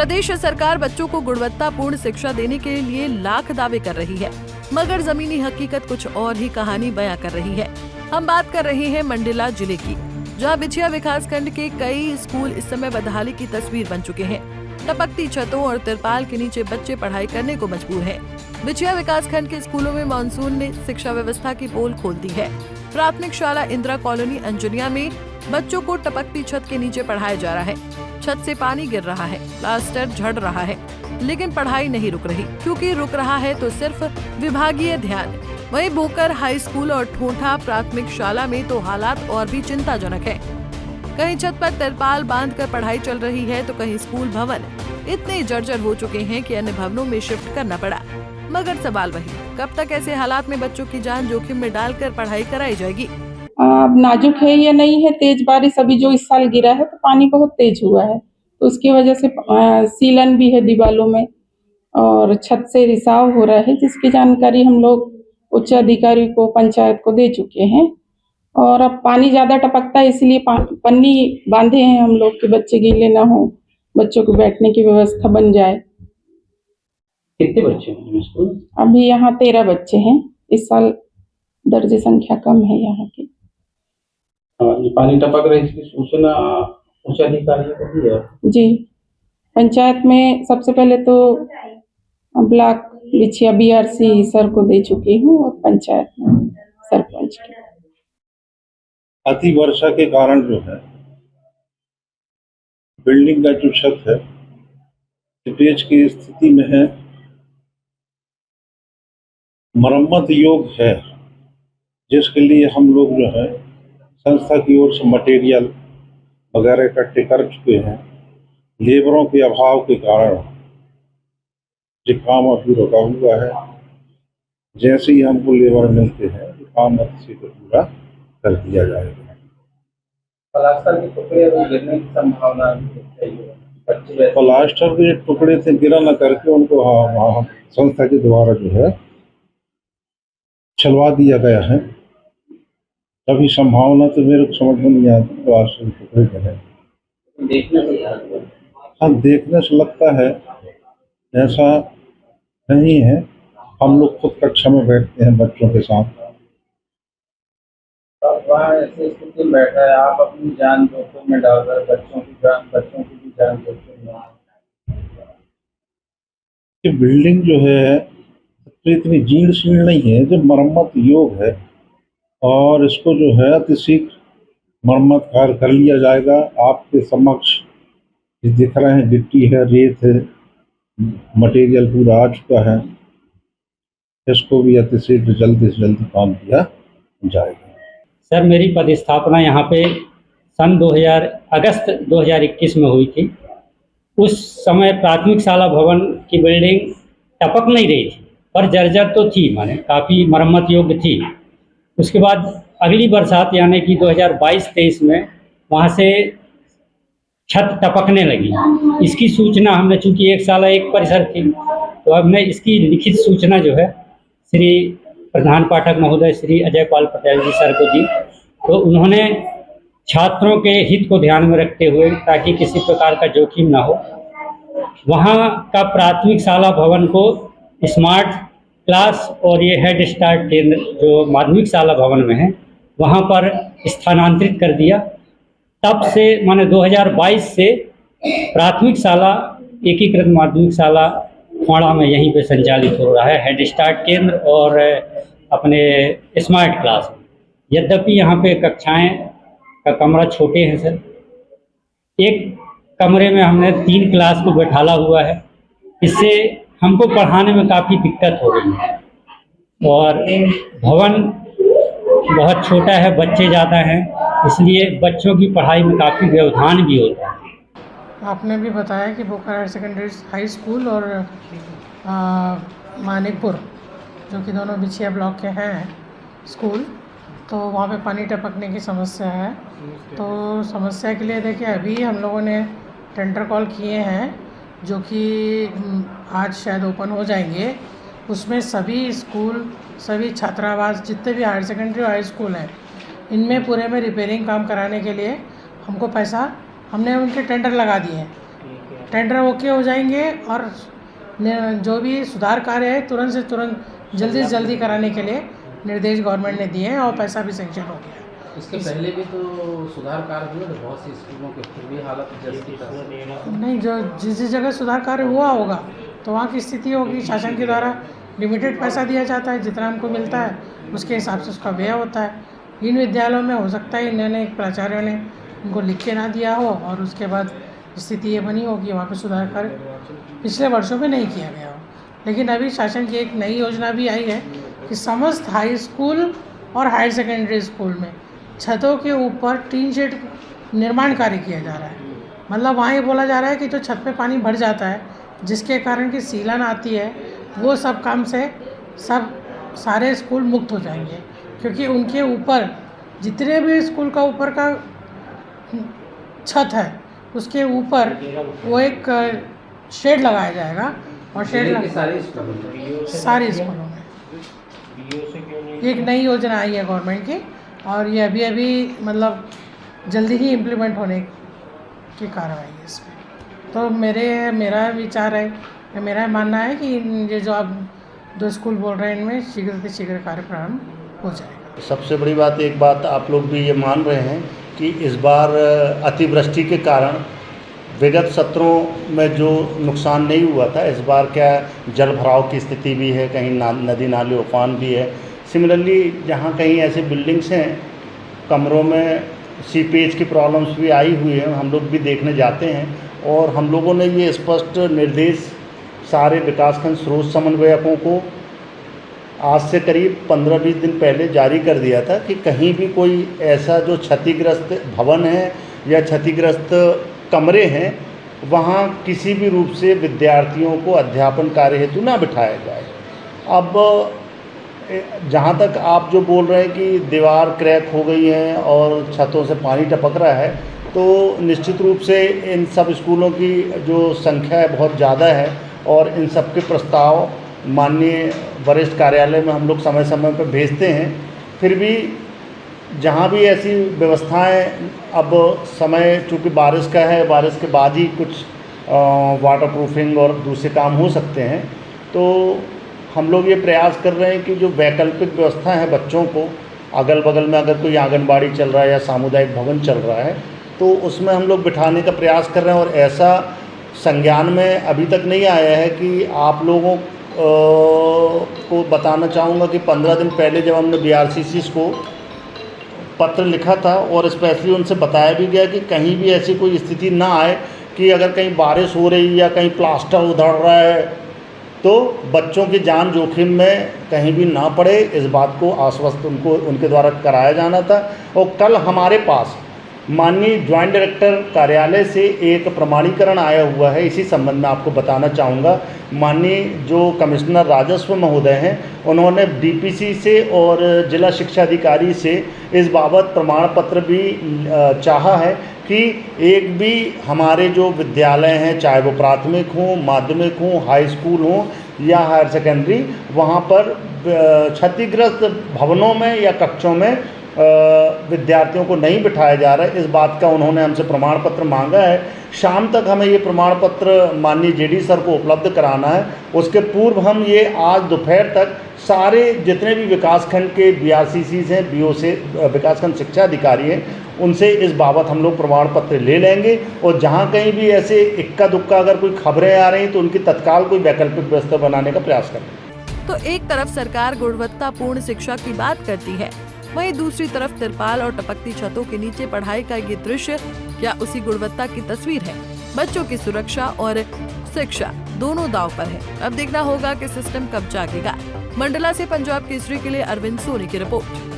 प्रदेश सरकार बच्चों को गुणवत्तापूर्ण शिक्षा देने के लिए लाख दावे कर रही है, मगर जमीनी हकीकत कुछ और ही कहानी बयां कर रही है। हम बात कर रहे हैं मंडला जिले की, जहां बिछिया विकासखंड के कई स्कूल इस समय बदहाली की तस्वीर बन चुके हैं। टपकती छतों और तिरपाल के नीचे बच्चे पढ़ाई करने को मजबूर हैं। बिछिया विकासखंड के स्कूलों में मानसून ने शिक्षा व्यवस्था की पोल खोल दी है। प्राथमिक शाला इंदिरा कॉलोनी अंजुनिया में बच्चों को टपकती छत के नीचे पढ़ाया जा रहा है। छत से पानी गिर रहा है, प्लास्टर झड़ रहा है, लेकिन पढ़ाई नहीं रुक रही, क्योंकि रुक रहा है तो सिर्फ विभागीय ध्यान। वहीं बोकर हाई स्कूल और ठोंठा प्राथमिक शाला में तो हालात और भी चिंताजनक है। कहीं छत पर तिरपाल बांधकर पढ़ाई चल रही है, तो कहीं स्कूल भवन इतने जर्जर हो चुके हैं कि अन्य भवनों में शिफ्ट करना पड़ा। मगर सवाल वही, कब तक ऐसे हालात में बच्चों की जान जोखिम में डालकर पढ़ाई कराई जाएगी? अब नाजुक है या नहीं है, तेज बारिश अभी जो इस साल गिरा है तो पानी बहुत तेज हुआ है, तो उसकी वजह से सीलन भी है दीवारों में और छत से रिसाव हो रहा है, जिसकी जानकारी हम लोग उच्च अधिकारी को, पंचायत को दे चुके हैं। और अब पानी ज्यादा टपकता है, इसलिए पन्नी बांधे हैं हम लोग कि बच्चे गीले ना हो, बच्चों को बैठने की व्यवस्था बन जाए। कितने बच्चे हैं स्कूल? अभी यहाँ 13 बच्चे हैं। इस साल दर्जे संख्या कम है यहाँ की। ये पानी टपक रही है, इसकी सूचना उच्च अधिकारियों को दी है? जी, पंचायत में सबसे पहले तो ब्लॉक बिछिया BRC सर को दे चुकी हूँ और पंचायत में सरपंच की। अति वर्षा के कारण जो है बिल्डिंग का जो छत है लीकेज की स्थिति में है, मरम्मत योग्य है, जिसके लिए हम लोग जो है संस्था की ओर से मटेरियल वगैरह इकट्ठे कर चुके हैं। लेबरों के अभाव के कारण ये काम अभी रुका हुआ है। जैसे ही हमको लेबर मिलते हैं ये काम अच्छे से पूरा कर दिया जाएगा। प्लास्टर के टुकड़े अभी गिरने की संभावना है। प्लास्टर के टुकड़े से गिरा न करके उनको हाँ संस्था के द्वारा जो है चलवा दिया गया है। अभी संभावना तो मेरे को समझ में नहीं आती प्लास्टर के टुकड़े गिरे। हाँ, देखने से लगता है, ऐसा नहीं है। हम लोग खुद कक्षा में बैठते हैं बच्चों के साथ। वहाँ ऐसी स्थिति में बैठा है, आप अपनी जान जोखिम में डाल रहे, बच्चों की भी जान जोखिम में। ये बिल्डिंग जो है तो इतनी जीर्ण शीर्ण नहीं है, जो मरम्मत योग्य है और इसको जो है अतिशीघ्र मरम्मत कार्य कर लिया जाएगा। आपके समक्ष दिख रहे हैं, गिट्टी है, रेत है, मटेरियल पूरा आ चुका है। इसको भी अतिशीघ्र जल्दी से जल्दी काम किया जाएगा। सर, मेरी पदस्थापना यहाँ पे सन अगस्त 2021 में हुई थी। उस समय प्राथमिक शाला भवन की बिल्डिंग टपक नहीं रही थी, पर जर्जर तो थी, माने काफ़ी मरम्मत योग्य थी। उसके बाद अगली बरसात यानी कि 2022-23 में वहाँ से छत टपकने लगी। इसकी सूचना हमने, चूँकि एक शाला एक परिसर थी, तो हमने इसकी लिखित सूचना जो है श्री प्रधान पाठक महोदय श्री अजय पाल पटेल जी सर को दी। तो उन्होंने छात्रों के हित को ध्यान में रखते हुए, ताकि किसी प्रकार का जोखिम ना हो, वहाँ का प्राथमिक शाला भवन को स्मार्ट क्लास और ये हेड स्टार्ट केंद्र जो माध्यमिक शाला भवन में है वहाँ पर स्थानांतरित कर दिया। तब से माने 2022 से प्राथमिक शाला एकीकृत माध्यमिक शाला खोड़ा में यहीं पे संचालित हो रहा है, हेड स्टार्ट केंद्र और अपने स्मार्ट क्लास। यद्यपि यहाँ पे कक्षाएं का कमरा छोटे हैं सर, एक कमरे में हमने 3 क्लास को बैठाला हुआ है। इससे हमको पढ़ाने में काफ़ी दिक्कत हो रही है और भवन बहुत छोटा है, बच्चे ज़्यादा हैं, इसलिए बच्चों की पढ़ाई में काफ़ी व्यवधान भी होता है। आपने भी बताया कि बोकर हायर सेकेंडरी हाई स्कूल और मानिकपुर, जो कि दोनों बिछिया ब्लॉक के हैं स्कूल, तो वहाँ पे पानी टपकने की समस्या है। तो समस्या के लिए देखिए, अभी हम लोगों ने टेंडर कॉल किए हैं, जो कि आज शायद ओपन हो जाएंगे। उसमें सभी स्कूल, सभी छात्रावास, जितने भी हायर सेकेंडरी और हाई स्कूल हैं, इनमें पूरे में रिपेयरिंग काम कराने के लिए हमको पैसा, हमने उनके टेंडर लगा दिए हैं। टेंडर ओके हो जाएंगे और जो भी सुधार कार्य है तुरंत से तुरंत जल्दी से जल्दी कराने के लिए निर्देश गवर्नमेंट ने दिए हैं और पैसा भी सेंक्शन हो गया है। इसके पहले भी तो सुधार कार्य हुए थे बहुत सी स्कूलों के, फिर भी हालत जैसी नहीं, जो जिस जिस जगह सुधार कार्य हुआ होगा तो वहाँ की स्थिति होगी, शासन के द्वारा लिमिटेड पैसा दिया जाता है, जितना हमको मिलता है उसके हिसाब से उसका व्यय होता है। इन विद्यालयों में हो सकता है इन्होंने प्राचार्यों ने उनको लिख के ना दिया हो और उसके बाद स्थिति ये बनी होगी, वहाँ पे सुधार कार्य पिछले वर्षों में नहीं किया गया हो। लेकिन अभी शासन की एक नई योजना भी आई है कि समस्त हाई स्कूल और हायर सेकेंडरी स्कूल में छतों के ऊपर टीन शेड निर्माण कार्य किया जा रहा है। मतलब वहाँ ये बोला जा रहा है कि जो छत पे पानी भर जाता है जिसके कारण कि सीलन आती है, वो सब काम से सारे स्कूल मुक्त हो जाएंगे, क्योंकि उनके ऊपर जितने भी स्कूल का ऊपर का छत है उसके ऊपर वो एक शेड लगाया जाएगा और शेड सारे स्कूलों में एक नई योजना आई है गवर्नमेंट की और ये अभी मतलब जल्दी ही इम्प्लीमेंट होने की कार्रवाई है इसमें। तो मेरा विचार है, मेरा मानना है कि ये जो आप 2 स्कूल बोल रहे हैं इनमें शीघ्र से शीघ्र कार्य प्रारंभ हो जाएगा। सबसे बड़ी बात, एक बात आप लोग भी ये मान रहे हैं कि इस बार अतिवृष्टि के कारण विगत सत्रों में जो नुकसान नहीं हुआ था, इस बार क्या जल भराव की स्थिति भी है, कहीं नदी नाले उफान भी है। सिमिलरली जहाँ कहीं ऐसे बिल्डिंग्स हैं कमरों में सीपेज की प्रॉब्लम्स भी आई हुई है, हम लोग भी देखने जाते हैं और हम लोगों ने ये स्पष्ट निर्देश सारे विकासखंड स्रोत समन्वयकों को आज से करीब 15-20 दिन पहले जारी कर दिया था कि कहीं भी कोई ऐसा जो क्षतिग्रस्त भवन है या क्षतिग्रस्त कमरे हैं वहाँ किसी भी रूप से विद्यार्थियों को अध्यापन कार्य हेतु ना बिठाया जाए। अब जहाँ तक आप जो बोल रहे हैं कि दीवार क्रैक हो गई है और छतों से पानी टपक रहा है, तो निश्चित रूप से इन सब स्कूलों की जो संख्या है बहुत ज़्यादा है और इन सब के प्रस्ताव माननीय वरिष्ठ कार्यालय में हम लोग समय समय पर भेजते हैं। फिर भी जहाँ भी ऐसी व्यवस्थाएं, अब समय चूँकि बारिश का है, बारिश के बाद ही कुछ वाटर प्रूफिंग और दूसरे काम हो सकते हैं, तो हम लोग ये प्रयास कर रहे हैं कि जो वैकल्पिक व्यवस्था है बच्चों को अगल बगल में अगर कोई आंगनबाड़ी चल रहा है या सामुदायिक भवन चल रहा है तो उसमें हम लोग बिठाने का प्रयास कर रहे हैं। और ऐसा संज्ञान में अभी तक नहीं आया है कि आप लोगों को बताना चाहूँगा कि 15 दिन पहले जब हमने BRCCs को पत्र लिखा था और स्पेशली उनसे बताया भी गया कि कहीं भी ऐसी कोई स्थिति ना आए कि अगर कहीं बारिश हो रही या कहीं प्लास्टर उधड़ रहा है तो बच्चों की जान जोखिम में कहीं भी ना पड़े, इस बात को आश्वस्त उनके द्वारा कराया जाना था। और कल हमारे पास माननीय ज्वाइंट डायरेक्टर कार्यालय से एक प्रमाणीकरण आया हुआ है। इसी संबंध में आपको बताना चाहूँगा, माननीय जो कमिश्नर राजस्व महोदय हैं उन्होंने DPC से और जिला शिक्षा अधिकारी से इस बाबत प्रमाण पत्र भी चाहा है कि एक भी हमारे जो विद्यालय हैं, चाहे वो प्राथमिक हों, माध्यमिक हों, हाई स्कूल हों या हायर सेकेंडरी, वहाँ पर क्षतिग्रस्त भवनों में या कक्षों में विद्यार्थियों को नहीं बिठाया जा रहा है। इस बात का उन्होंने हमसे प्रमाण पत्र मांगा है। शाम तक हमें ये प्रमाण पत्र माननीय JD सर को उपलब्ध कराना है। उसके पूर्व हम ये आज दोपहर तक सारे जितने भी विकासखंड के BRCCs हैं, BO से विकासखंड शिक्षा अधिकारी हैं, उनसे इस बाबत हम लोग प्रमाण पत्र ले लेंगे और जहाँ कहीं भी ऐसे इक्का दुक्का अगर कोई खबरें आ रही तो उनकी तत्काल कोई वैकल्पिक व्यवस्था बनाने का प्रयास करेंगे। तो एक तरफ सरकार गुणवत्तापूर्ण शिक्षा की बात करती है, वहीं दूसरी तरफ तिरपाल और टपकती छतों के नीचे पढ़ाई का ये दृश्य क्या उसी गुणवत्ता की तस्वीर है? बच्चों की सुरक्षा और शिक्षा दोनों दांव पर है। अब देखना होगा कि सिस्टम कब जागेगा। मंडला से पंजाब केसरी के लिए अरविंद सोनी की रिपोर्ट।